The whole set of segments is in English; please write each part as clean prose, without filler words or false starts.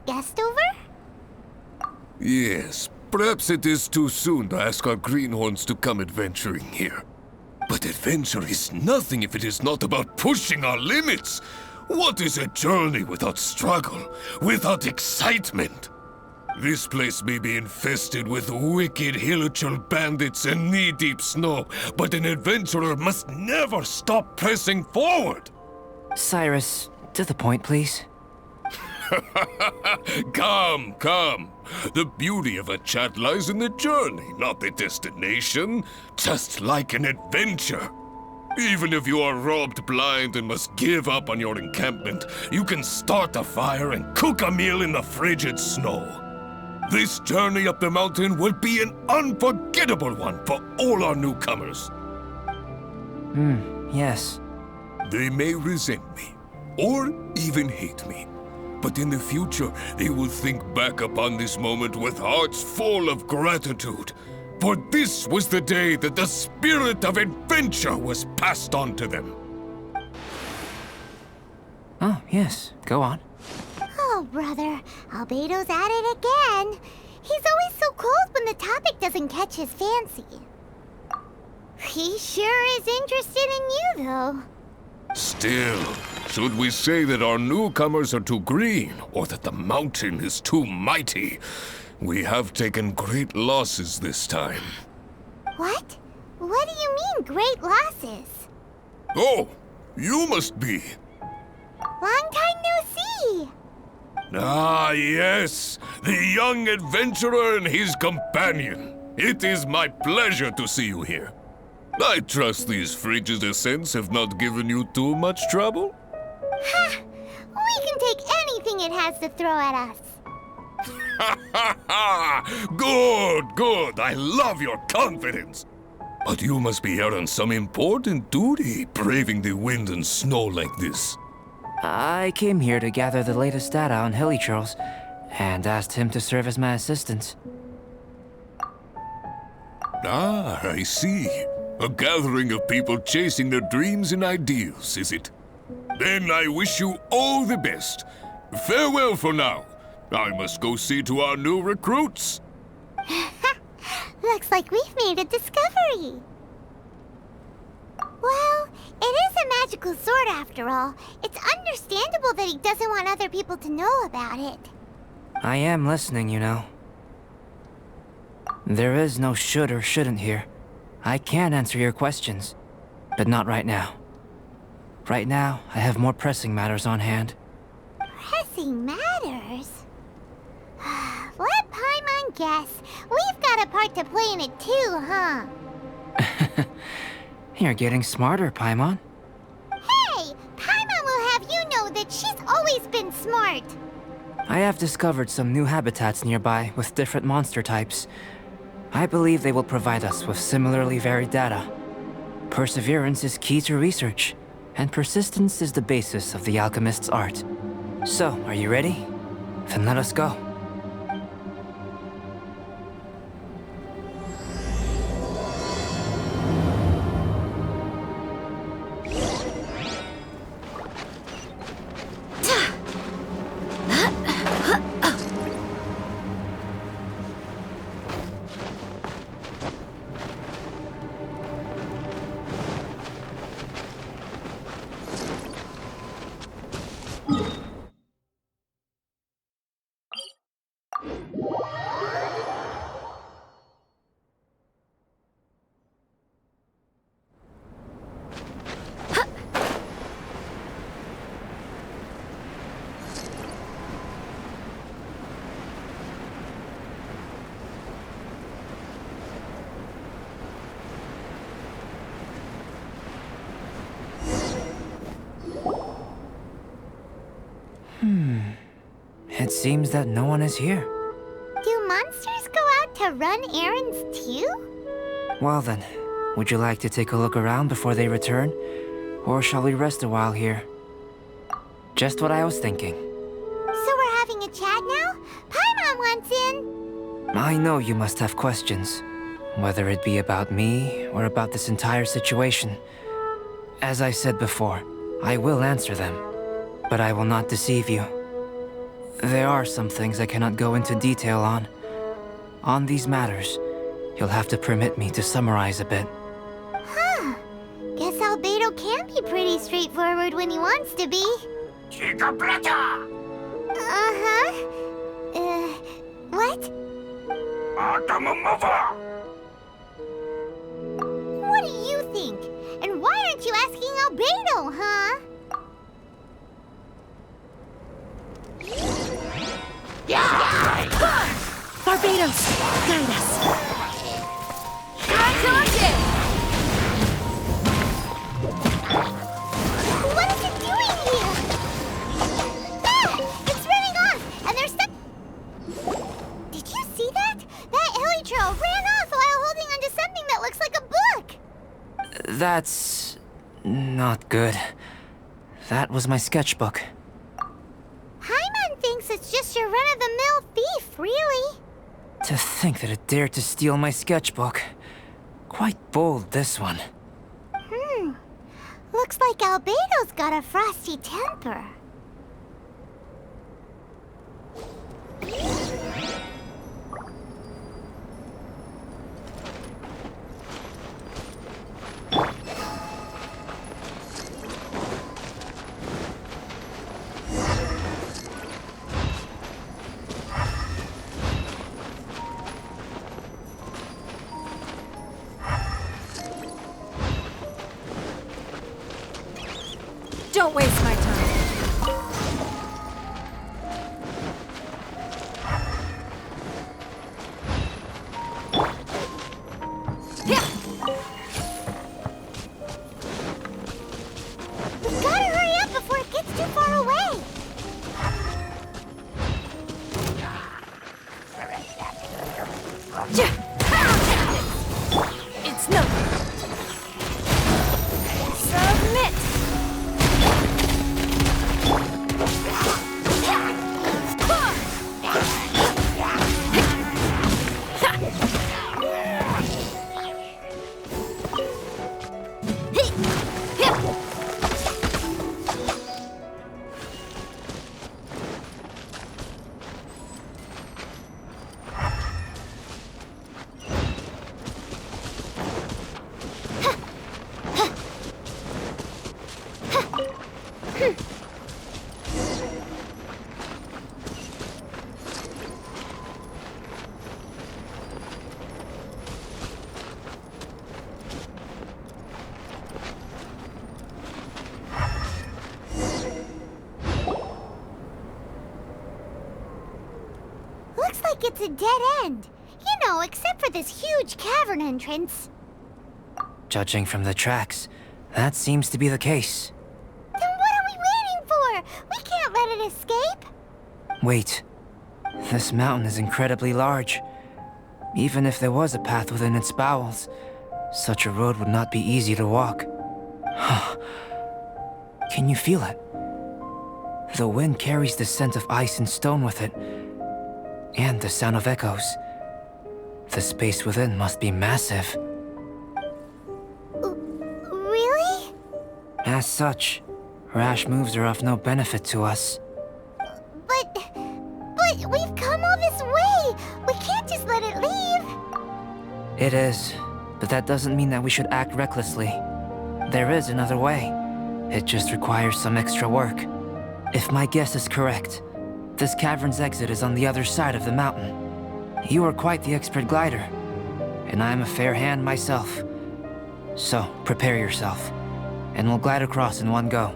guest over? Yes, perhaps it is too soon to ask our greenhorns to come adventuring here. But adventure is nothing if it is not about pushing our limits. What is a journey without struggle, without excitement? This place may be infested with wicked hilichurl bandits and knee-deep snow, but an adventurer must never stop pressing forward. Cyrus, to the point, please. Come, come. The beauty of a chat lies in the journey, not the destination. Just like an adventure. Even if you are robbed blind and must give up on your encampment, you can start a fire and cook a meal in the frigid snow. This journey up the mountain will be an unforgettable one for all our newcomers. Yes. They may resent me, or even hate me. But in the future, they will think back upon this moment with hearts full of gratitude. For this was the day that the spirit of adventure was passed on to them. Oh, yes. Go on. Oh, brother, Albedo's at it again. He's always so cold when the topic doesn't catch his fancy. He sure is interested in you, though. Still, should we say that our newcomers are too green, or that the mountain is too mighty? We have taken great losses this time. What? What do you mean, great losses? Oh, you must be. Long time no see. Ah, yes, the young adventurer and his companion. It is my pleasure to see you here. I trust these frigid ascents have not given you too much trouble? Ha! We can take anything it has to throw at us. Ha ha ha! Good, good. I love your confidence. But you must be here on some important duty, braving the wind and snow like this. I came here to gather the latest data on hilichurls, and asked him to serve as my assistant. Ah, I see. A gathering of people chasing their dreams and ideals, is it? Then I wish you all the best. Farewell for now. I must go see to our new recruits. Looks like we've made a discovery. Well, it is a magical sword after all. It's understandable that he doesn't want other people to know about it. I am listening, you know. There is no should or shouldn't here. I can answer your questions, but not right now. Right now, I have more pressing matters on hand. Pressing matters? Let Paimon guess. We've got a part to play in it too, huh? You're getting smarter, Paimon. Hey! Paimon will have you know that she's always been smart. I have discovered some new habitats nearby with different monster types. I believe they will provide us with similarly varied data. Perseverance is key to research, and persistence is the basis of the alchemist's art. So, are you ready? Then let us go. It seems that no one is here. Do monsters go out to run errands too? Well then, would you like to take a look around before they return? Or shall we rest a while here? Just what I was thinking. So we're having a chat now? Paimon wants in. I know you must have questions, whether it be about me or about this entire situation. As I said before, I will answer them, but I will not deceive you. There are some things I cannot go into detail on. On these matters, you'll have to permit me to summarize a bit. Huh. Guess Albedo can be pretty straightforward when he wants to be. Uh-huh. What? What do you think? And why aren't you asking Albedo, huh? Barbados, guide us. What is it doing here? Ah! It's running off, and they're stuck. Did you see that? That Elytro ran off while holding onto something that looks like a book. That's not good. That was my sketchbook. Paimon thinks it's just your run-of-the-mill thief, really. To think that it dared to steal my sketchbook. Quite bold, this one. Looks like Albedo's got a frosty temper. Don't waste my time. We've gotta hurry up before it gets too far away. It's no. Submit. Looks like it's a dead end. You know, except for this huge cavern entrance. Judging from the tracks, that seems to be the case. Then what are we waiting for? We can't let it escape. Wait. This mountain is incredibly large. Even if there was a path within its bowels, such a road would not be easy to walk. Can you feel it? The wind carries the scent of ice and stone with it, and the sound of echoes. The space within must be massive. Really? As such, rash moves are of no benefit to us. But we've come all this way. We can't just let it leave. It is, but that doesn't mean that we should act recklessly. There is another way. It just requires some extra work. If my guess is correct, this cavern's exit is on the other side of the mountain. You are quite the expert glider, and I am a fair hand myself. So, prepare yourself, and we'll glide across in one go.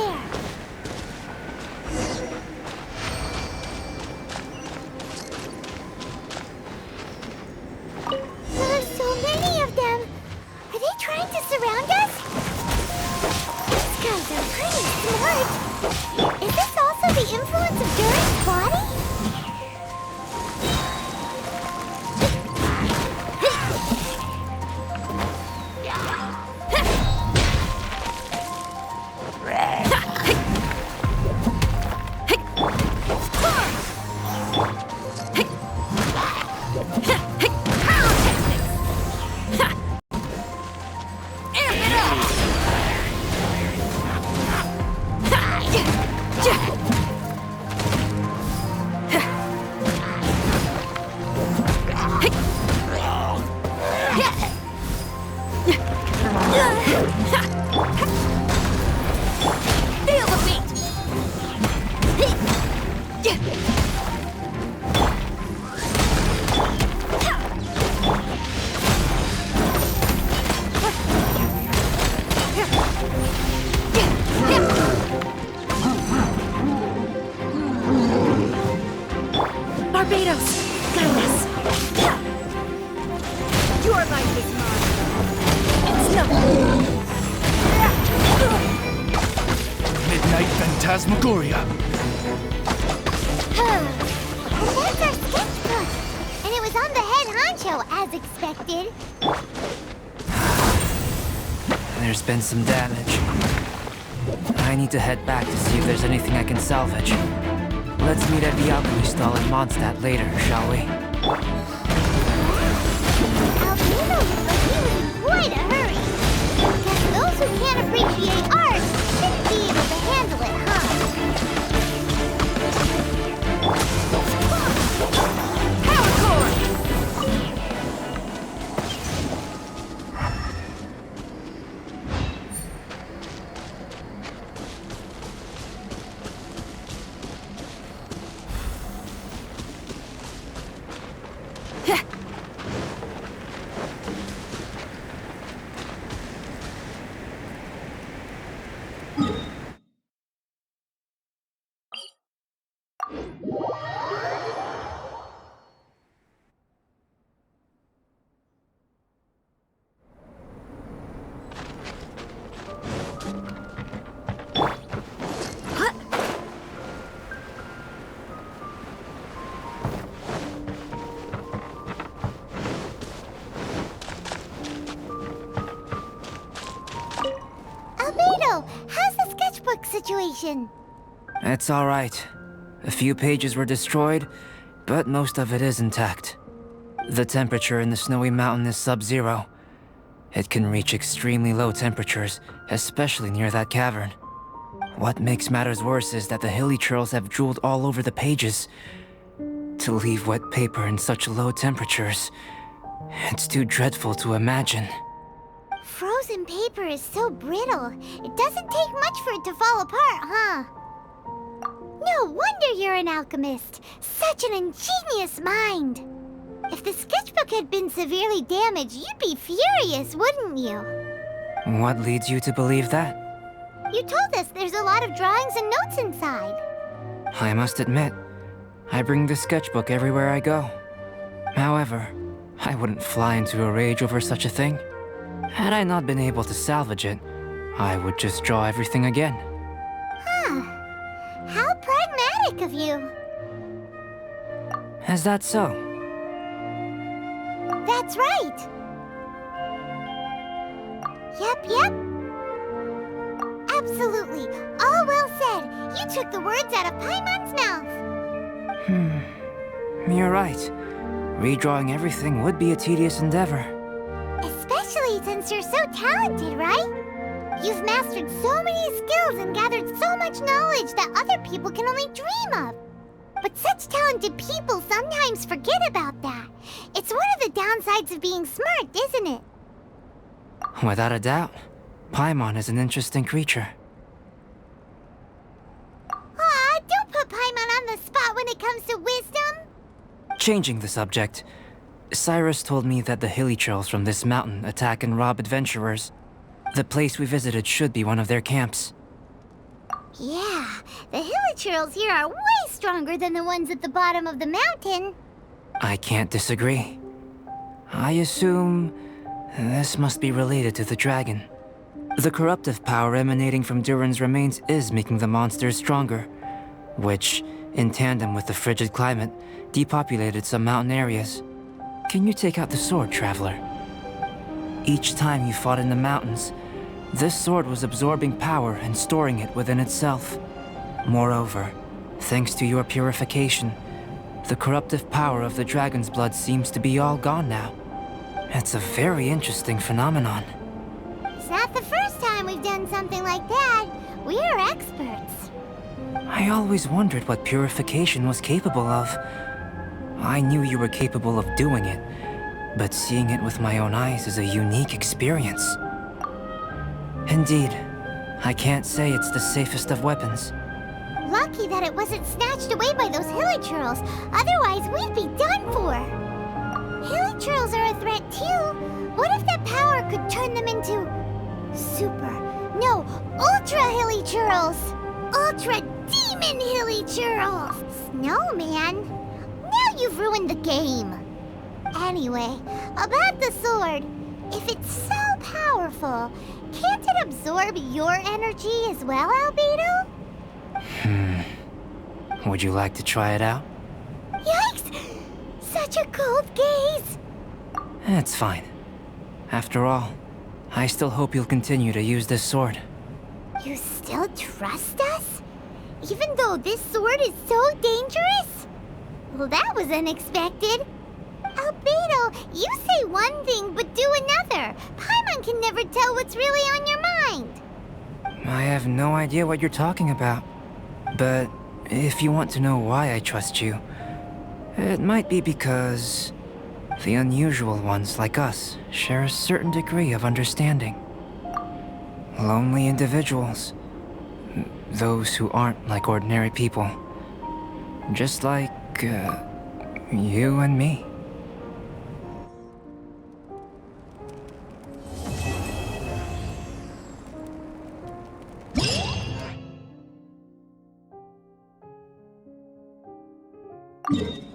there. There are so many of them. Are they trying to surround us? These guys are pretty smart. Is this also the influence of Duran's body? Feel the beat! Barbados, guide us! Your life is mine! It's no... Midnight Phantasmagoria. And that's our sketchbook. And it was on the head honcho, as expected. There's been some damage. I need to head back to see if there's anything I can salvage. Let's meet at the alchemy stall in Mondstadt later, shall we? Albedo looked like he was in quite a hurry. Guess those who can't appreciate art shouldn't be able to handle it, huh? Power core! Albedo, how's the sketchbook situation? It's alright. A few pages were destroyed, but most of it is intact. The temperature in the snowy mountain is sub-zero. It can reach extremely low temperatures, especially near that cavern. What makes matters worse is that the hilly churls have drooled all over the pages. To leave wet paper in such low temperatures, it's too dreadful to imagine. Frozen paper is so brittle. It doesn't take much for it to fall apart, huh? No wonder you're an alchemist. Such an ingenious mind. If the sketchbook had been severely damaged, you'd be furious, wouldn't you? What leads you to believe that? You told us there's a lot of drawings and notes inside. I must admit, I bring the sketchbook everywhere I go. However, I wouldn't fly into a rage over such a thing. Had I not been able to salvage it, I would just draw everything again. Huh. How pragmatic of you. Is that so? That's right. Yep. Absolutely. All well said. You took the words out of Paimon's mouth. You're right. Redrawing everything would be a tedious endeavor. Especially since you're so talented, right? You've mastered so many skills and gathered so much knowledge that other people can only dream of. But such talented people sometimes forget about that. It's one of the downsides of being smart, isn't it? Without a doubt, Paimon is an interesting creature. Aw, don't put Paimon on the spot when it comes to wisdom. Changing the subject, Cyrus told me that the hilly churls from this mountain attack and rob adventurers. The place we visited should be one of their camps. Yeah, the hilichurls here are way stronger than the ones at the bottom of the mountain. I can't disagree. I assume this must be related to the dragon. The corruptive power emanating from Durin's remains is making the monsters stronger, which, in tandem with the frigid climate, depopulated some mountain areas. Can you take out the sword, Traveler? Each time you fought in the mountains, this sword was absorbing power and storing it within itself. Moreover, thanks to your purification, the corruptive power of the dragon's blood seems to be all gone now. It's a very interesting phenomenon. It's not the first time we've done something like that. We're experts. I always wondered what purification was capable of. I knew you were capable of doing it, but seeing it with my own eyes is a unique experience. Indeed, I can't say it's the safest of weapons. Lucky that it wasn't snatched away by those hilichurls. Otherwise, we'd be done for. Hilichurls are a threat too. What if that power could turn them into ultra hilichurls? Ultra demon hilichurls! Snowman, now you've ruined the game. Anyway, about the sword. If it's so powerful, can't it absorb your energy as well, Albedo? Would you like to try it out? Yikes! Such a cold gaze! It's fine. After all, I still hope you'll continue to use this sword. You still trust us? Even though this sword is so dangerous? Well, that was unexpected. Albedo, you say one thing but do another. Paimon can never tell what's really on your mind. I have no idea what you're talking about. But if you want to know why I trust you, it might be because the unusual ones like us share a certain degree of understanding. Lonely individuals. Those who aren't like ordinary people. Just like, you and me. Yeah.